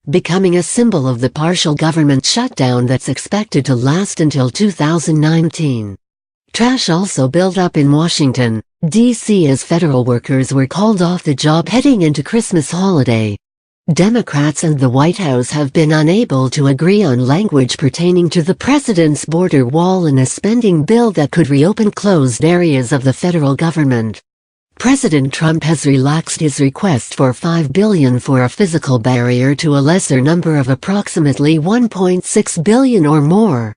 becoming a symbol of the partial government shutdown that's expected to last until 2019. Trash also built up in Washington, D.C. as federal workers were called off the job heading into Christmas holiday. Democrats and the White House have been unable to agree on language pertaining to the president's border wall in a spending bill that could reopen closed areas of the federal government. President Trump has relaxed his request for $5 billion for a physical barrier to a lesser number of approximately $1.6 billion or more.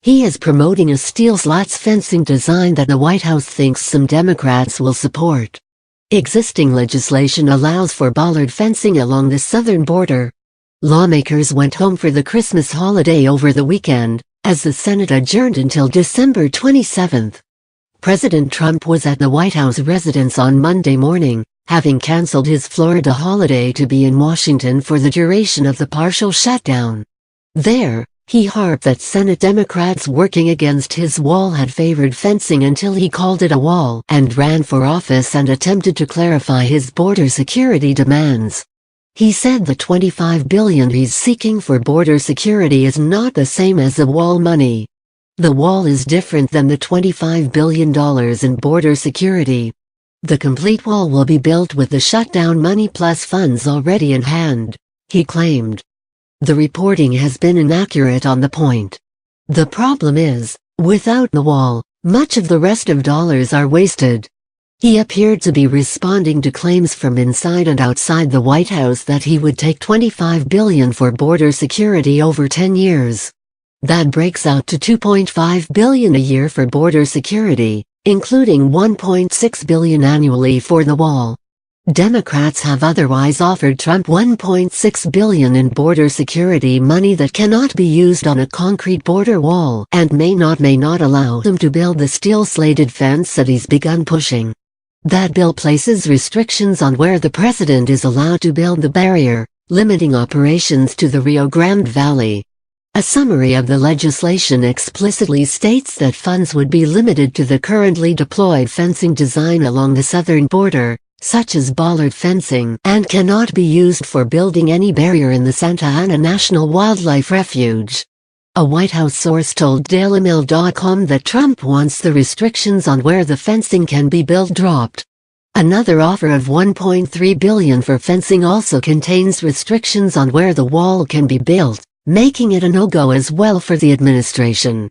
He is promoting a steel slats fencing design that the White House thinks some Democrats will support. Existing legislation allows for bollard fencing along the southern border. Lawmakers went home for the Christmas holiday over the weekend, as the Senate adjourned until December 27. President Trump was at the White House residence on Monday morning, having canceled his Florida holiday to be in Washington for the duration of the partial shutdown. There, he harped that Senate Democrats working against his wall had favored fencing until he called it a wall and ran for office and attempted to clarify his border security demands. He said the $25 billion he's seeking for border security is not the same as the wall money. The wall is different than the $25 billion in border security. The complete wall will be built with the shutdown money plus funds already in hand, he claimed. The reporting has been inaccurate on the point. The problem is, without the wall, much of the rest of dollars are wasted. He appeared to be responding to claims from inside and outside the White House that he would take $25 billion for border security over 10 years. That breaks out to $2.5 billion a year for border security, including $1.6 billion annually for the wall. Democrats have otherwise offered Trump $1.6 billion in border security money that cannot be used on a concrete border wall and may not allow him to build the steel-slated fence that he's begun pushing. That bill places restrictions on where the president is allowed to build the barrier, limiting operations to the Rio Grande Valley. A summary of the legislation explicitly states that funds would be limited to the currently deployed fencing design along the southern border, such as bollard fencing, and cannot be used for building any barrier in the Santa Ana National Wildlife Refuge. A White House source told DailyMail.com that Trump wants the restrictions on where the fencing can be built dropped. Another offer of $1.3 billion for fencing also contains restrictions on where the wall can be built, making it a no-go as well for the administration.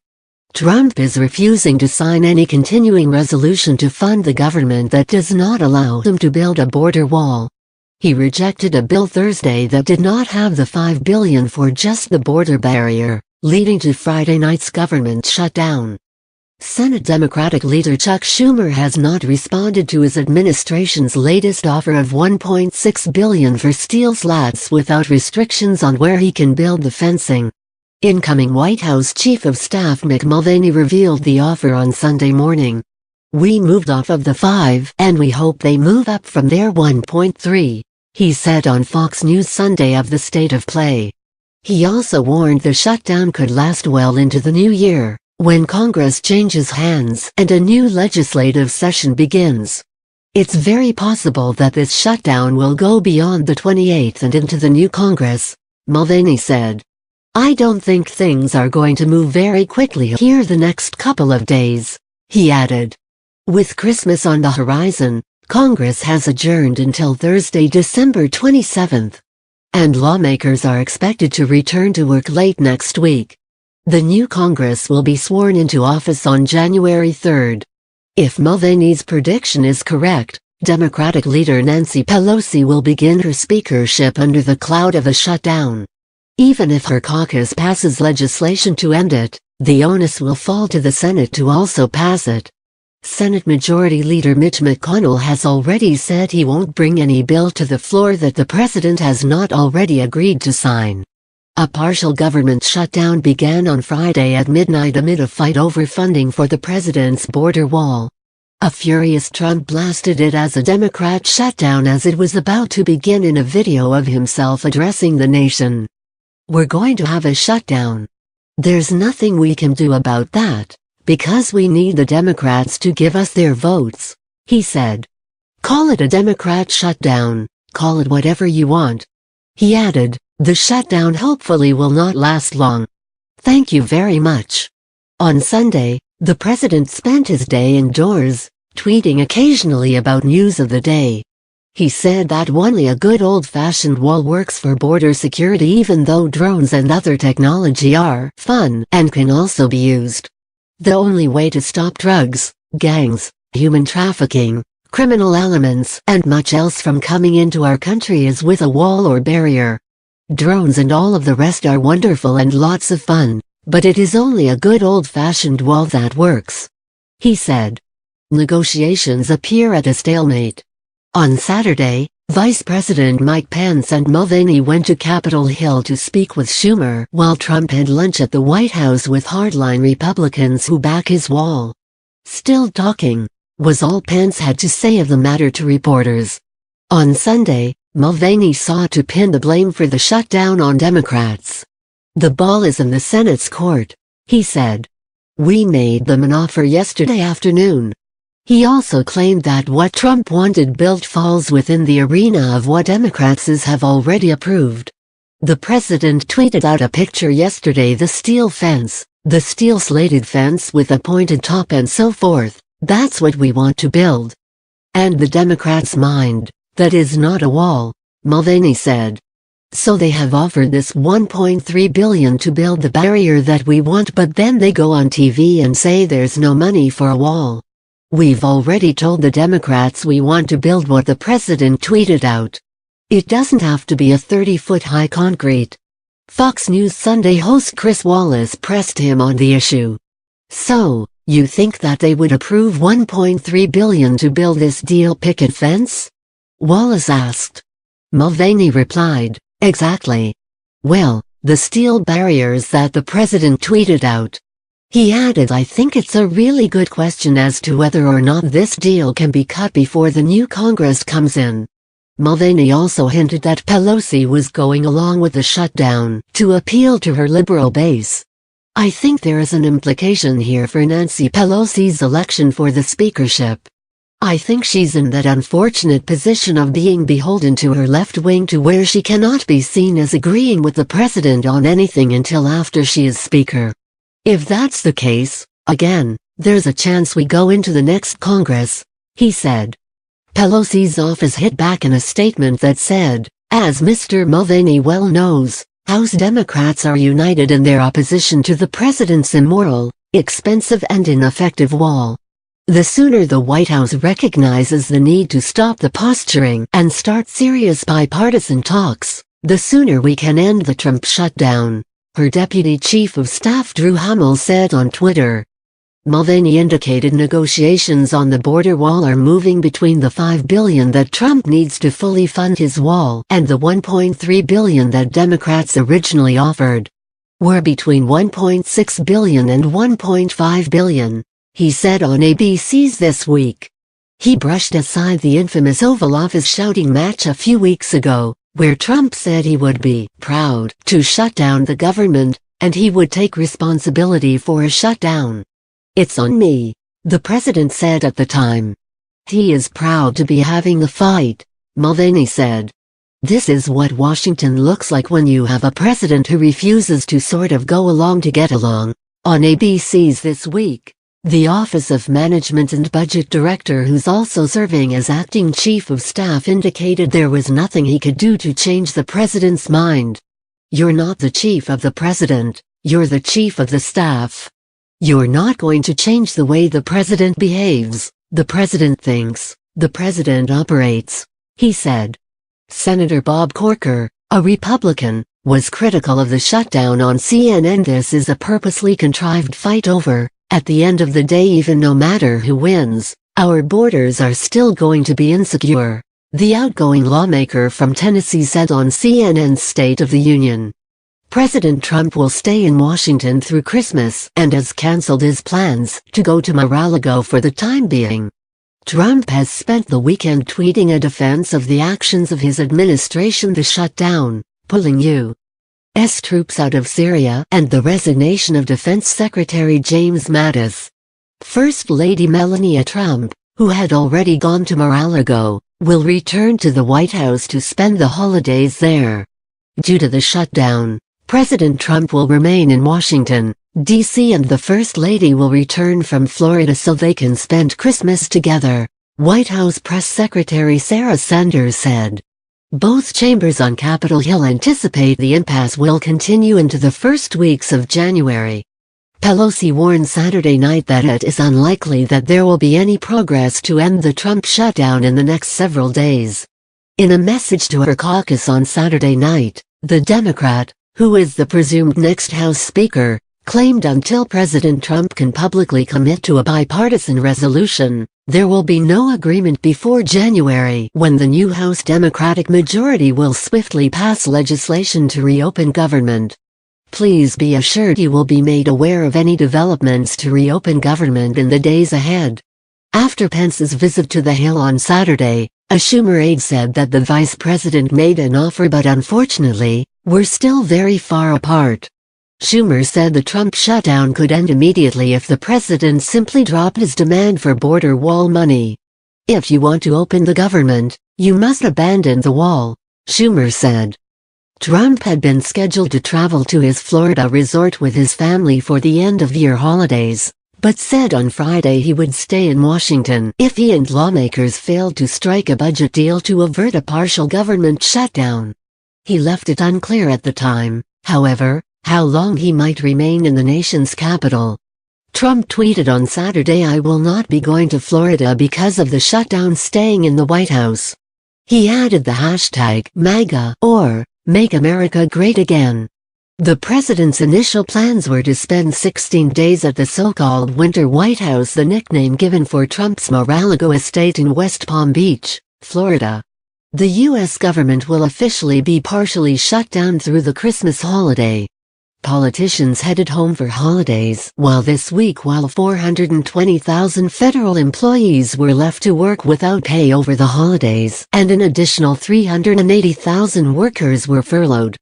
Trump is refusing to sign any continuing resolution to fund the government that does not allow him to build a border wall. He rejected a bill Thursday that did not have the $5 billion for just the border barrier, leading to Friday night's government shutdown. Senate Democratic leader Chuck Schumer has not responded to his administration's latest offer of $1.6 billion for steel slats without restrictions on where he can build the fencing. Incoming White House Chief of Staff Mick Mulvaney revealed the offer on Sunday morning. "We moved off of the 5 and we hope they move up from their 1.3, he said on Fox News Sunday of the state of play. He also warned the shutdown could last well into the new year, when Congress changes hands and a new legislative session begins. It's very possible that this shutdown will go beyond the 28th and into the new Congress," Mulvaney said. "I don't think things are going to move very quickly here the next couple of days," he added. With Christmas on the horizon, Congress has adjourned until Thursday, December 27. And lawmakers are expected to return to work late next week. The new Congress will be sworn into office on January 3. If Mulvaney's prediction is correct, Democratic leader Nancy Pelosi will begin her speakership under the cloud of a shutdown. Even if her caucus passes legislation to end it, the onus will fall to the Senate to also pass it. Senate Majority Leader Mitch McConnell has already said he won't bring any bill to the floor that the president has not already agreed to sign. A partial government shutdown began on Friday at midnight amid a fight over funding for the president's border wall. A furious Trump blasted it as a Democrat shutdown as it was about to begin in a video of himself addressing the nation. "We're going to have a shutdown. There's nothing we can do about that, because we need the Democrats to give us their votes," he said. "Call it a Democrat shutdown, call it whatever you want. He added, "The shutdown hopefully will not last long. Thank you very much." On Sunday, the president spent his day indoors, tweeting occasionally about news of the day. He said that only a good old-fashioned wall works for border security, even though drones and other technology are fun and can also be used. The only way to stop drugs, gangs, human trafficking, criminal elements, and much else from coming into our country is with a wall or barrier. Drones and all of the rest are wonderful and lots of fun, but it is only a good old-fashioned wall that works," he said. Negotiations appear at a stalemate. On Saturday, Vice President Mike Pence and Mulvaney went to Capitol Hill to speak with Schumer while Trump had lunch at the White House with hardline Republicans who back his wall. "Still talking," was all Pence had to say of the matter to reporters. On Sunday, Mulvaney sought to pin the blame for the shutdown on Democrats. "The ball is in the Senate's court," he said. "We made them an offer yesterday afternoon." He also claimed that what Trump wanted built falls within the arena of what Democrats have already approved. The president tweeted out a picture yesterday: the steel fence, the steel slated fence with a pointed top and so forth, "that's what we want to build." "And the Democrats mind, that is not a wall," Mulvaney said. "So they have offered this $1.3 billion to build the barrier that we want, but then they go on TV and say there's no money for a wall. We've already told the Democrats we want to build what the president tweeted out. It doesn't have to be a 30-foot high concrete." Fox News Sunday host Chris Wallace pressed him on the issue. "So, you think that they would approve $1.3 billion to build this steel picket fence?" Wallace asked. Mulvaney replied, "Exactly. Well, the steel barriers that the president tweeted out." He added, "I think it's a really good question as to whether or not this deal can be cut before the new Congress comes in." Mulvaney also hinted that Pelosi was going along with the shutdown to appeal to her liberal base. "I think there is an implication here for Nancy Pelosi's election for the speakership. I think she's in that unfortunate position of being beholden to her left wing to where she cannot be seen as agreeing with the president on anything until after she is speaker. If that's the case, again, there's a chance we go into the next Congress," he said. Pelosi's office hit back in a statement that said, "As Mr. Mulvaney well knows, House Democrats are united in their opposition to the president's immoral, expensive and ineffective wall. The sooner the White House recognizes the need to stop the posturing and start serious bipartisan talks, the sooner we can end the Trump shutdown," her Deputy Chief of Staff Drew Hummel said on Twitter. Mulvaney indicated negotiations on the border wall are moving between the $5 billion that Trump needs to fully fund his wall and the $1.3 billion that Democrats originally offered. "We're between $1.6 billion and $1.5 billion, he said on ABC's This Week. He brushed aside the infamous Oval Office shouting match a few weeks ago, where Trump said he would be proud to shut down the government, and he would take responsibility for a shutdown. "It's on me," the president said at the time. He is proud to be having the fight, Mulvaney said. "This is what Washington looks like when you have a president who refuses to sort of go along to get along." On ABC's This Week, the Office of Management and Budget Director, who's also serving as acting chief of staff, indicated there was nothing he could do to change the president's mind. "You're not the chief of the president, you're the chief of the staff. You're not going to change the way the president behaves, the president thinks, the president operates," he said. Senator Bob Corker, a Republican, was critical of the shutdown on CNN. "This is a purposely contrived fight over, at the end of the day, even no matter who wins, our borders are still going to be insecure," the outgoing lawmaker from Tennessee said on CNN's State of the Union. President Trump will stay in Washington through Christmas and has canceled his plans to go to Mar-a-Lago for the time being. Trump has spent the weekend tweeting a defense of the actions of his administration to shut down, pulling U.S. troops out of Syria, and the resignation of Defense Secretary James Mattis. First Lady Melania Trump, who had already gone to Mar-a-Lago, will return to the White House to spend the holidays there. Due to the shutdown, President Trump will remain in Washington, D.C. and the First Lady will return from Florida so they can spend Christmas together, White House Press Secretary Sarah Sanders said. Both chambers on Capitol Hill anticipate the impasse will continue into the first weeks of January. Pelosi warned Saturday night that it is unlikely that there will be any progress to end the Trump shutdown in the next several days. In a message to her caucus on Saturday night, the Democrat, who is the presumed next House Speaker, claimed until President Trump can publicly commit to a bipartisan resolution, there will be no agreement before January when the new House Democratic majority will swiftly pass legislation to reopen government. Please be assured you will be made aware of any developments to reopen government in the days ahead. After Pence's visit to the Hill on Saturday, a Schumer aide said that the vice president made an offer but unfortunately, we're still very far apart. Schumer said the Trump shutdown could end immediately if the president simply dropped his demand for border wall money. If you want to open the government, you must abandon the wall, Schumer said. Trump had been scheduled to travel to his Florida resort with his family for the end-of-year holidays, but said on Friday he would stay in Washington if he and lawmakers failed to strike a budget deal to avert a partial government shutdown. He left it unclear at the time, however, how long he might remain in the nation's capital. Trump tweeted on Saturday, "I will not be going to Florida because of the shutdown, staying in the White House." He added the hashtag MAGA, or Make America Great Again. The president's initial plans were to spend 16 days at the so-called Winter White House, the nickname given for Trump's Mar-a-Lago estate in West Palm Beach, Florida. The U.S. government will officially be partially shut down through the Christmas holiday. Politicians headed home for holidays, while 420,000 federal employees were left to work without pay over the holidays, and an additional 380,000 workers were furloughed.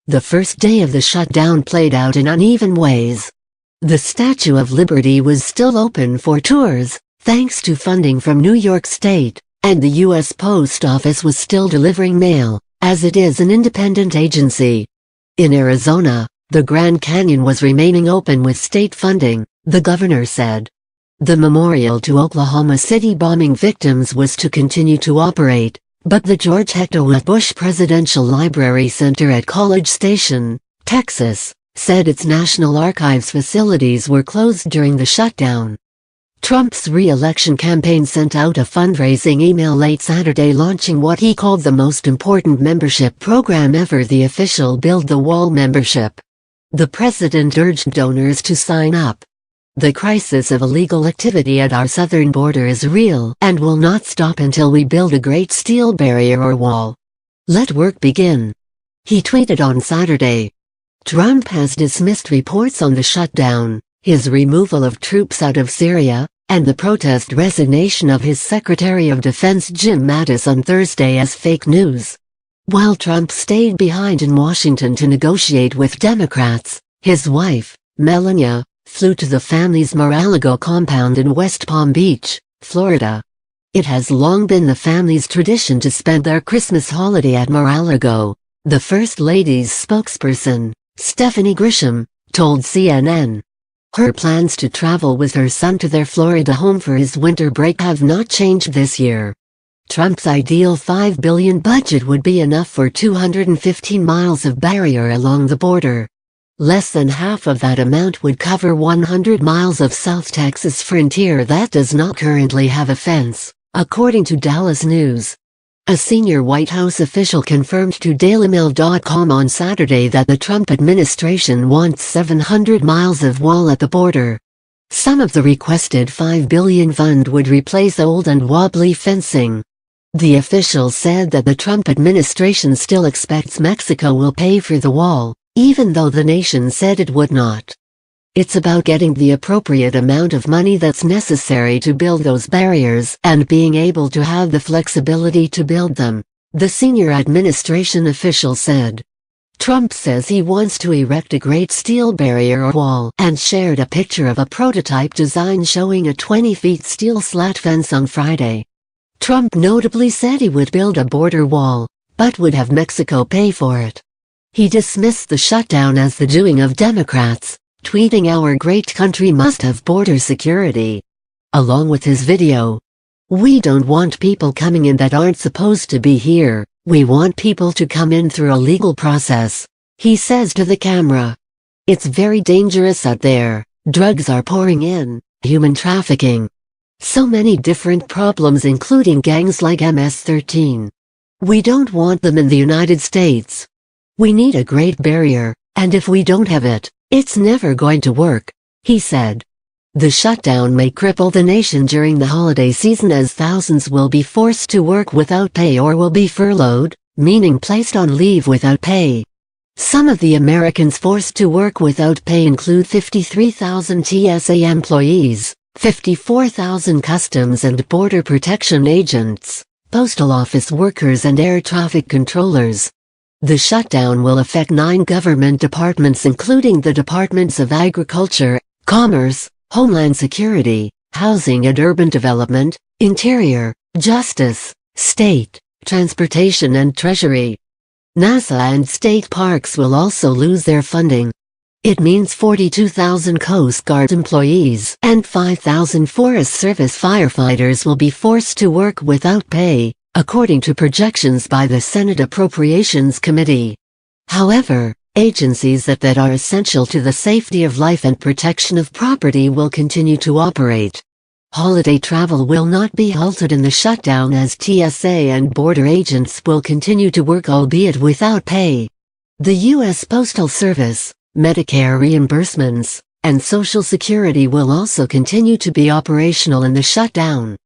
The first day of the shutdown played out in uneven ways. The Statue of Liberty was still open for tours, thanks to funding from New York State, and the U.S. Post Office was still delivering mail, as it is an independent agency. In Arizona, the Grand Canyon was remaining open with state funding, the governor said. The memorial to Oklahoma City bombing victims was to continue to operate, but the George H. Bush Presidential Library Center at College Station, Texas, said its National Archives facilities were closed during the shutdown. Trump's re-election campaign sent out a fundraising email late Saturday launching what he called the most important membership program ever, the official Build the Wall membership. The president urged donors to sign up. "The crisis of illegal activity at our southern border is real and will not stop until we build a great steel barrier or wall. Let work begin," he tweeted on Saturday. Trump has dismissed reports on the shutdown, his removal of troops out of Syria, and the protest resignation of his Secretary of Defense Jim Mattis on Thursday as fake news. While Trump stayed behind in Washington to negotiate with Democrats, his wife, Melania, flew to the family's Mar-a-Lago compound in West Palm Beach, Florida. It has long been the family's tradition to spend their Christmas holiday at Mar-a-Lago, the First Lady's spokesperson, Stephanie Grisham, told CNN. Her plans to travel with her son to their Florida home for his winter break have not changed this year. Trump's ideal $5 billion budget would be enough for 215 miles of barrier along the border. Less than half of that amount would cover 100 miles of South Texas frontier that does not currently have a fence, according to Dallas News. A senior White House official confirmed to DailyMail.com on Saturday that the Trump administration wants 700 miles of wall at the border. Some of the requested $5 billion fund would replace old and wobbly fencing. The official said that the Trump administration still expects Mexico will pay for the wall, even though the nation said it would not. It's about getting the appropriate amount of money that's necessary to build those barriers and being able to have the flexibility to build them, the senior administration official said. Trump says he wants to erect a great steel barrier or wall and shared a picture of a prototype design showing a 20-foot steel slat fence on Friday. Trump notably said he would build a border wall, but would have Mexico pay for it. He dismissed the shutdown as the doing of Democrats, tweeting, "Our great country must have border security." Along with his video, "We don't want people coming in that aren't supposed to be here, we want people to come in through a legal process," he says to the camera. "It's very dangerous out there, drugs are pouring in, human trafficking. So many different problems including gangs like MS-13. We don't want them in the United States. We need a great barrier, and if we don't have it, it's never going to work," he said. The shutdown may cripple the nation during the holiday season as thousands will be forced to work without pay or will be furloughed, meaning placed on leave without pay. Some of the Americans forced to work without pay include 53,000 TSA employees, 54,000 Customs and Border Protection agents, postal office workers and air traffic controllers. The shutdown will affect 9 government departments including the Departments of Agriculture, Commerce, Homeland Security, Housing and Urban Development, Interior, Justice, State, Transportation and Treasury. NASA and state parks will also lose their funding. It means 42,000 Coast Guard employees and 5,000 Forest Service firefighters will be forced to work without pay, according to projections by the Senate Appropriations Committee. However, agencies that are essential to the safety of life and protection of property will continue to operate. Holiday travel will not be halted in the shutdown as TSA and border agents will continue to work albeit without pay. The U.S. Postal Service, Medicare reimbursements, and Social Security will also continue to be operational in the shutdown.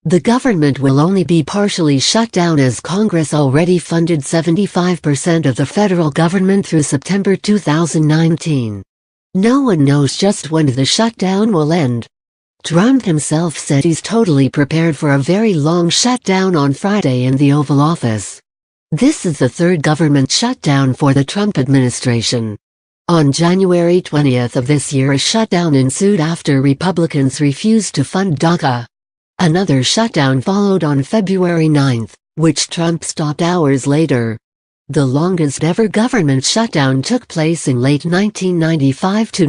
The government will only be partially shut down as Congress already funded 75% of the federal government through September 2019. No one knows just when the shutdown will end. Trump himself said he's totally prepared for a very long shutdown on Friday in the Oval Office. This is the third government shutdown for the Trump administration. On January 20th of this year, a shutdown ensued after Republicans refused to fund DACA. Another shutdown followed on February 9th, which Trump stopped hours later. The longest ever government shutdown took place in late 1995 to